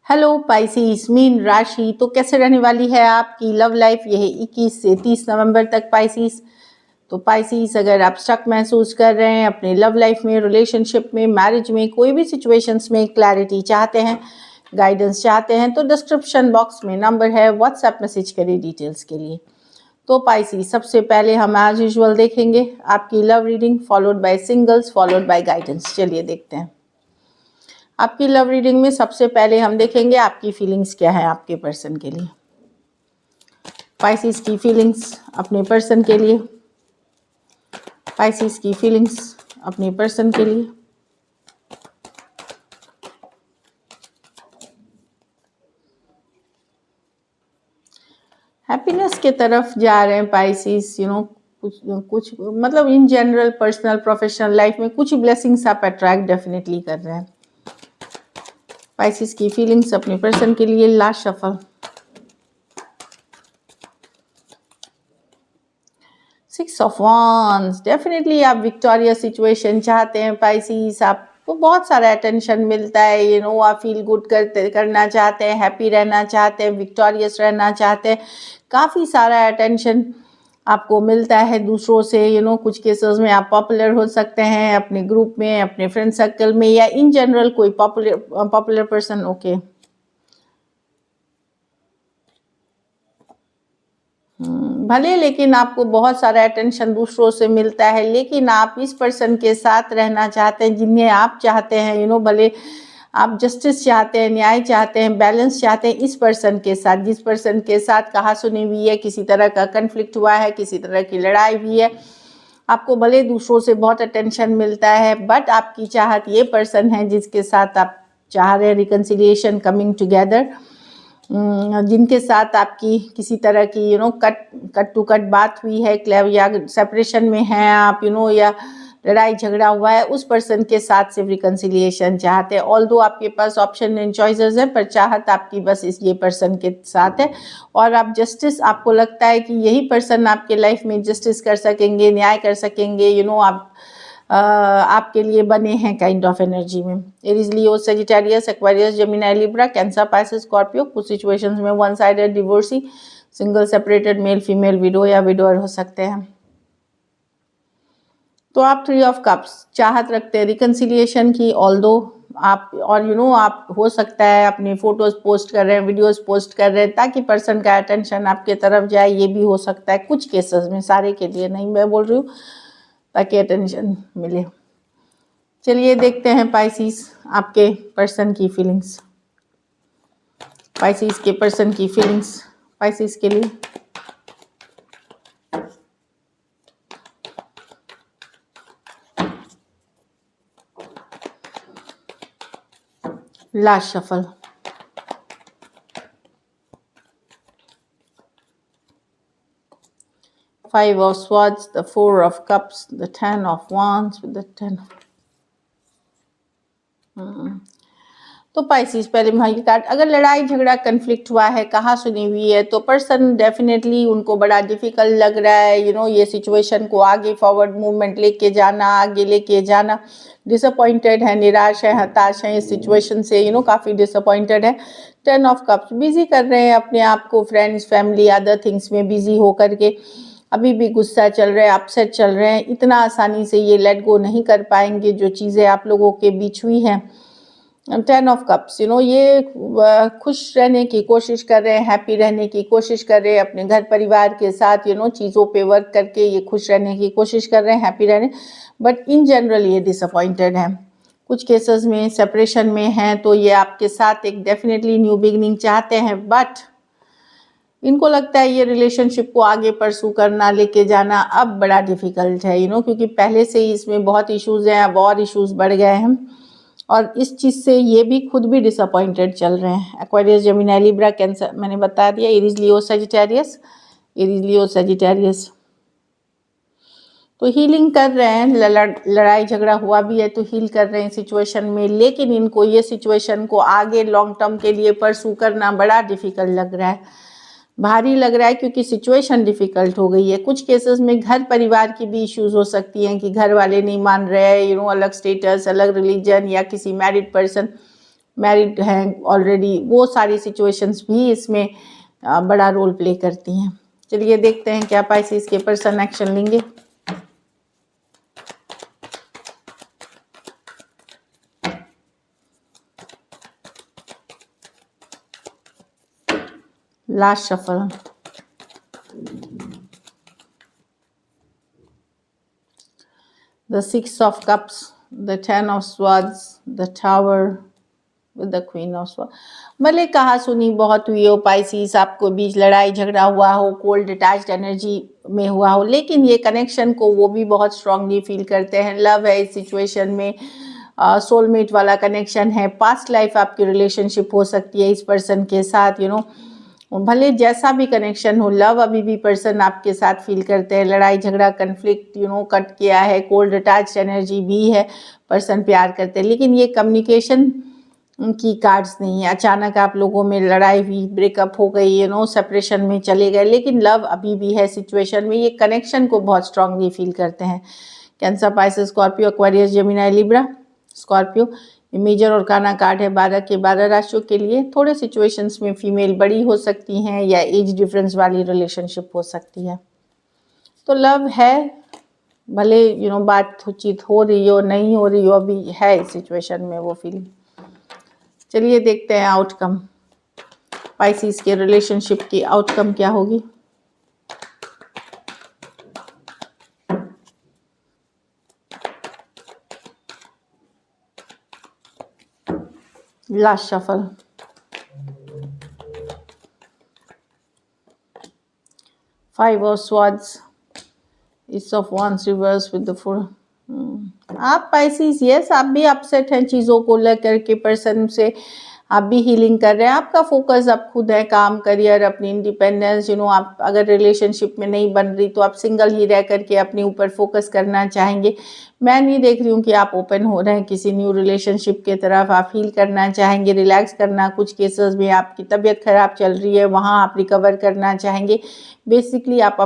Hello Pisces mean राशि। तो कैसे रहने वाली है आपकी लव लाइफ यह 21 से 30 नवंबर तक पाइसेस। तो पाइसेस, अगर आप स्टक महसूस कर रहे हैं अपने लव लाइफ में, रिलेशनशिप में, मैरिज में, कोई भी सिचुएशंस में क्लैरिटी चाहते हैं, गाइडेंस चाहते हैं, तो डिस्क्रिप्शन बॉक्स में नंबर है, व्हाट्सएप मैसेज करिए डिटेल्स के लिए। तो पाइसेस, सबसे पहले हम एज यूजुअल देखेंगे आपकी love reading, followed by singles, followed by guidance. चलिए देखते हैं आपकी लव रीडिंग में। सबसे पहले हम देखेंगे आपकी फीलिंग्स क्या है आपके पर्सन के लिए। पाइसेस की फीलिंग्स अपने पर्सन के लिए। पाइसेस की फीलिंग्स अपने पर्सन के लिए। हैप्पीनेस के तरफ जा रहे हैं पाइसेस। कुछ कुछ मतलब in general personal professional life में कुछ ब्लेसिंग्स आप अट्रैक्ट डेफिनेटली कर रहे हैं। पाइसेस की फीलिंग्स अपने पर्सन के लिए। Last shuffle. 6 of wands। Definitely आप विक्टोरियस सिचुएशन चाहते हैं पाइसेस। आपको बहुत सारा अटेंशन मिलता है, आप फील गुड करना चाहते हैं, हैप्पी रहना चाहते हैं, विक्टोरियस रहना चाहते हैं। काफ़ी सारा अटेंशन आपको मिलता है दूसरों से। कुछ केसेस में आप पॉपुलर हो सकते हैं अपने ग्रुप में, अपने फ्रेंड सर्कल में, या इन जनरल कोई पॉपुलर पर्सन। ओके, भले, लेकिन आपको बहुत सारा अटेंशन दूसरों से मिलता है, लेकिन आप इस पर्सन के साथ रहना चाहते हैं जिन्हें आप चाहते हैं। भले आप जस्टिस चाहते हैं, न्याय चाहते हैं, बैलेंस चाहते हैं इस पर्सन के साथ, जिस पर्सन के साथ कहा सुनी हुई है, किसी तरह का कन्फ्लिक्ट हुआ है, किसी तरह की लड़ाई हुई है। आपको भले दूसरों से बहुत अटेंशन मिलता है, बट आपकी चाहत ये पर्सन है जिसके साथ आप चाह रहे हैं रिकन्सिलिएशन, कमिंग टुगेदर, जिनके साथ आपकी किसी तरह की कट टू कट बात हुई है, क्लेव, या सेपरेशन में हैं आप, या लड़ाई झगड़ा हुआ है, उस पर्सन के साथ सिर्फ रिकन्सिलिएशन चाहते हैं। ऑल्दो आपके पास ऑप्शन एंड चॉइसेस हैं, पर चाहत आपकी बस ये पर्सन के साथ है। और आप जस्टिस, आपको लगता है कि यही पर्सन आपके लाइफ में जस्टिस कर सकेंगे, न्याय कर सकेंगे, आपके लिए बने हैं काइंड ऑफ एनर्जी में। Aries, Leo, Sagittarius, Aquarius, Gemini, Libra, Cancer, Pisces, Scorpio. कुछ सिचुएशंस में one sided divorcee, single, separated, male female, widow या विडोअर हो सकते हैं। तो आप 3 ऑफ कप्स चाहत रखते हैं रिकन्सिलिएशन की, ऑल्दो आप, और आप हो सकता है अपनी फोटोज पोस्ट कर रहे हैं, वीडियोस पोस्ट कर रहे हैं, ताकि पर्सन का अटेंशन आपके तरफ जाए। ये भी हो सकता है कुछ केसेस में, सारे के लिए नहीं मैं बोल रही हूँ, ताकि अटेंशन मिले। चलिए देखते हैं पाइसेस आपके पर्सन की फीलिंग्स। पाइसेस के पर्सन की फीलिंग्स पाइसेस के लिए। Last shuffle. Five of swords, the 4 of cups, the 10 of wands with the 10. तो पाइसेस, पहले भाई की कार्ड, अगर लड़ाई झगड़ा कन्फ्लिक्ट हुआ है, कहा सुनी हुई है, तो पर्सन डेफिनेटली उनको बड़ा डिफिकल्ट लग रहा है, ये सिचुएशन को आगे फॉरवर्ड मूवमेंट लेके जाना, आगे लेके जाना। डिसअपॉइंटेड है, निराश है, हताश है इस सिचुएशन से, काफ़ी डिसअपॉइंटेड है। 10 ऑफ कप्स, बिजी कर रहे हैं अपने आप को, फ्रेंड्स, फैमिली, अदर थिंग्स में बिजी होकर के अभी भी गुस्सा चल रहा है, अपसेट चल रहे हैं। इतना आसानी से ये लेट गो नहीं कर पाएंगे जो चीज़ें आप लोगों के बीच हुई हैं। 10 ऑफ कप्स, ये खुश रहने की कोशिश कर रहे हैं, हैप्पी रहने की कोशिश कर रहे हैं अपने घर परिवार के साथ, चीज़ों पे वर्क करके ये खुश रहने की कोशिश कर रहे हैं, हैप्पी रहने, बट इन जनरल ये डिसअपॉइंटेड हैं। कुछ केसेस में सेपरेशन में हैं, तो ये आपके साथ एक डेफिनेटली न्यू बिगनिंग चाहते हैं, बट इनको लगता है ये रिलेशनशिप को आगे परसू करना, लेके जाना अब बड़ा डिफिकल्ट है, क्योंकि पहले से ही इसमें बहुत इश्यूज़ हैं, अब और इश्यूज़ बढ़ गए हैं, और इस चीज़ से ये भी खुद भी डिसअपॉइंटेड चल रहे हैं। एक्वेरियस, जेमिनी, लिब्रा, कैंसर मैंने बता दिया। Aries, Leo, Sagittarius, Aries, Leo, Sagittarius. तो हीलिंग कर रहे हैं, लड़ाई झगड़ा हुआ भी है तो हील कर रहे हैं सिचुएशन में, लेकिन इनको ये सिचुएशन को आगे लॉन्ग टर्म के लिए परसू करना बड़ा डिफिकल्ट लग रहा है, भारी लग रहा है, क्योंकि सिचुएशन डिफ़िकल्ट हो गई है। कुछ केसेस में घर परिवार की भी इश्यूज़ हो सकती हैं कि घर वाले नहीं मान रहे हैं, अलग स्टेटस, अलग रिलीजन, या किसी मैरिड पर्सन मैरिड हैं ऑलरेडी, वो सारी सिचुएशंस भी इसमें बड़ा रोल प्ले करती हैं। चलिए देखते हैं क्या पाइसेस के पर्सन एक्शन लेंगे। Last shuffle, the 6 of cups, the 10 of swords, the tower with the queen of swords। भले कहा सुनी बहुत हुई हो, पाइसिस आपको बीच लड़ाई झगड़ा हुआ हो, कोल्ड अटैच्ड एनर्जी में हुआ हो, लेकिन ये कनेक्शन को वो भी बहुत स्ट्रांगली फील करते हैं। लव है इस सिचुएशन में, सोलमेट वाला कनेक्शन है, पास्ट लाइफ आपकी रिलेशनशिप हो सकती है इस पर्सन के साथ, यू नो भले जैसा भी कनेक्शन हो, लव अभी भी पर्सन आपके साथ फील करते हैं। लड़ाई झगड़ा कन्फ्लिक्ट कट किया है, कोल्ड अटैच्ड एनर्जी भी है, पर्सन प्यार करते हैं, लेकिन ये कम्युनिकेशन की कार्ड्स नहीं है। अचानक आप लोगों में लड़ाई हुई, ब्रेकअप हो गई, सेपरेशन में चले गए, लेकिन लव अभी भी है सिचुएशन में। ये कनेक्शन को बहुत स्ट्रांगली फील करते हैं। Cancer, Pisces, Scorpio, Aquarius, Gemini, Libra. Scorpio major और काना कार्ड है 12 के 12 राशियों के लिए। थोड़े सिचुएशंस में फीमेल बड़ी हो सकती हैं या एज डिफरेंस वाली रिलेशनशिप हो सकती है। तो लव है, भले बातचीत हो रही हो नहीं हो रही हो, अभी है इस सिचुएशन में वो फीलिंग। चलिए देखते हैं आउटकम, पाइसिस के रिलेशनशिप की आउटकम क्या होगी। Last shuffle, five of swords, Ace of Wands reverse with the Four। आप पाइसिस, यस आप भी अपसेट हैं चीज़ों को लेकर के, पर्सन से आप भी हीलिंग कर रहे हैं। आपका फोकस अब खुद है, काम, करियर, अपनी इंडिपेंडेंस। आप अगर रिलेशनशिप में नहीं बन रही तो आप सिंगल ही रह करके अपने ऊपर फोकस करना चाहेंगे। मैं नहीं देख रही हूँ कि आप ओपन हो रहे हैं किसी न्यू रिलेशनशिप के तरफ। आप हील करना चाहेंगे, रिलैक्स करना। कुछ केसेस में आपकी तबीयत खराब चल रही है, वहाँ आप रिकवर करना चाहेंगे। बेसिकली आप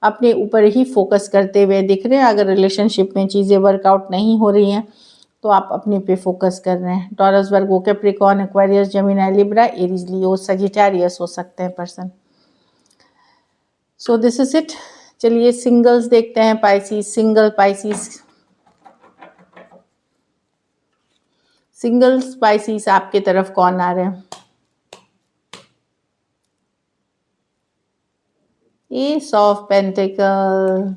अपने ऊपर ही फोकस करते हुए दिख रहे हैं। अगर रिलेशनशिप में चीज़ें वर्कआउट नहीं हो रही हैं तो आप अपने पे फोकस कर रहे हैं। Taurus, Virgo, Capricorn, Aquarius, Gemini, Libra, Aries, Leo, Sagittarius हो सकते हैं person. So this is it. चलिए सिंगल्स देखते हैं, Pisces, single Pisces. Singles Pisces आपके तरफ कौन आ रहे हैं? Ace of pentacle,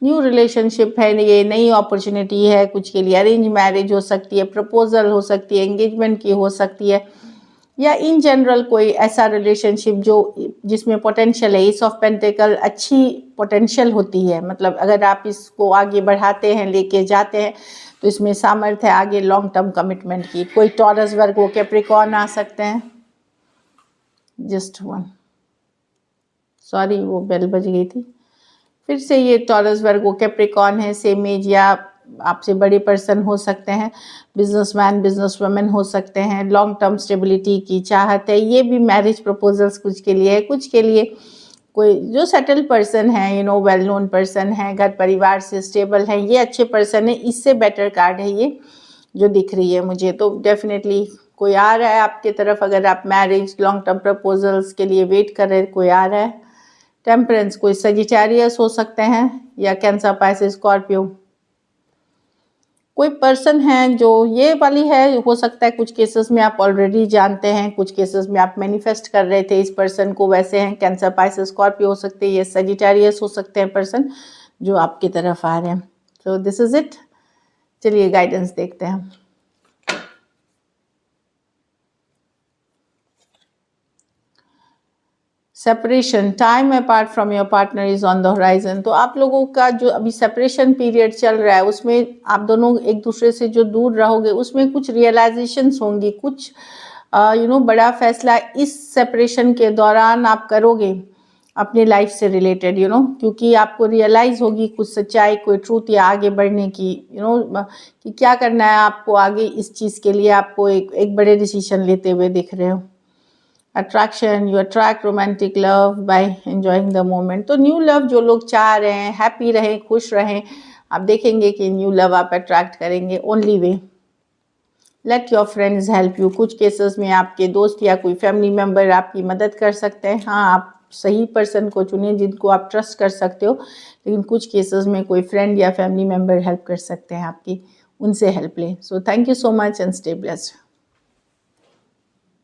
new relationship है ये, नई अपॉर्चुनिटी है। कुछ के लिए अरेंज मैरिज हो सकती है, प्रपोजल हो सकती है, एंगेजमेंट की हो सकती है, या इन जनरल कोई ऐसा रिलेशनशिप जिसमें पोटेंशियल है। एस ऑफ पेंटिकल अच्छी पोटेंशियल होती है, मतलब अगर आप इसको आगे बढ़ाते हैं, लेके जाते हैं तो इसमें सामर्थ्य है आगे लॉन्ग टर्म कमिटमेंट की। कोई टॉरस, वर्गो, कैप्रिकॉर्न आ सकते हैं। जस्ट वन, सॉरी वो बेल बज गई थी। फिर से ये टॉरस, वर्गो, कैप्रिकॉर्न है, सेम एज या आपसे बड़े पर्सन हो सकते हैं। बिजनेसमैन, बिजनेसवुमेन हो सकते हैं। लॉन्ग टर्म स्टेबिलिटी की चाहत है। ये भी मैरिज प्रपोजल्स कुछ के लिए है। कुछ के लिए कोई जो सेटल पर्सन है, वेल नोन पर्सन है, घर परिवार से स्टेबल है, ये अच्छे पर्सन है। इससे बेटर कार्ड है ये जो दिख रही है मुझे। तो डेफिनेटली कोई आ रहा है आपके तरफ। अगर आप मैरिज, लॉन्ग टर्म प्रपोजल्स के लिए वेट कर रहे हैं, कोई आ रहा है। टेम्परेंस, कोई सजिटेरियस हो सकते हैं या कैंसर, पाइसेस, स्कॉर्पियो। कोई पर्सन है जो ये वाली है, हो सकता है कुछ केसेस में आप ऑलरेडी जानते हैं, कुछ केसेस में आप मैनिफेस्ट कर रहे थे इस पर्सन को। वैसे हैं कैंसर, पाइसेस, स्कॉर्पियो हो सकते हैं, ये सजिटेरियस हो सकते हैं पर्सन जो आपकी तरफ आ रहे हैं। सो दिस इज इट। चलिए गाइडेंस देखते हैं। Separation, time apart from your partner is on the horizon. तो आप लोगों का जो अभी सेपरेशन पीरियड चल रहा है, उसमें आप दोनों एक दूसरे से जो दूर रहोगे, उसमें कुछ रियलाइजेशंस होंगी, कुछ बड़ा फैसला इस सेपरेशन के दौरान आप करोगे अपनी लाइफ से रिलेटेड, क्योंकि आपको रियलाइज होगी कुछ सच्चाई, कोई ट्रूथ, या आगे बढ़ने की, कि क्या करना है आपको आगे। इस चीज़ के लिए आपको एक बड़े डिसीजन लेते हुए दिख रहे हो। Attraction, you attract romantic love by enjoying the moment. तो न्यू लव जो लोग चाह रहे हैं, हैप्पी रहें, खुश रहें, आप देखेंगे कि न्यू लव आप अट्रैक्ट करेंगे। Only way let your friends help you. कुछ केसेस में आपके दोस्त या कोई फैमिली मेम्बर आपकी मदद कर सकते हैं। हाँ, आप सही पर्सन को चुनें जिनको आप ट्रस्ट कर सकते हो, लेकिन कुछ केसेस में कोई फ्रेंड या फैमिली मेम्बर हेल्प कर सकते हैं आपकी, उनसे हेल्प लें। So thank you so much and stay blessed.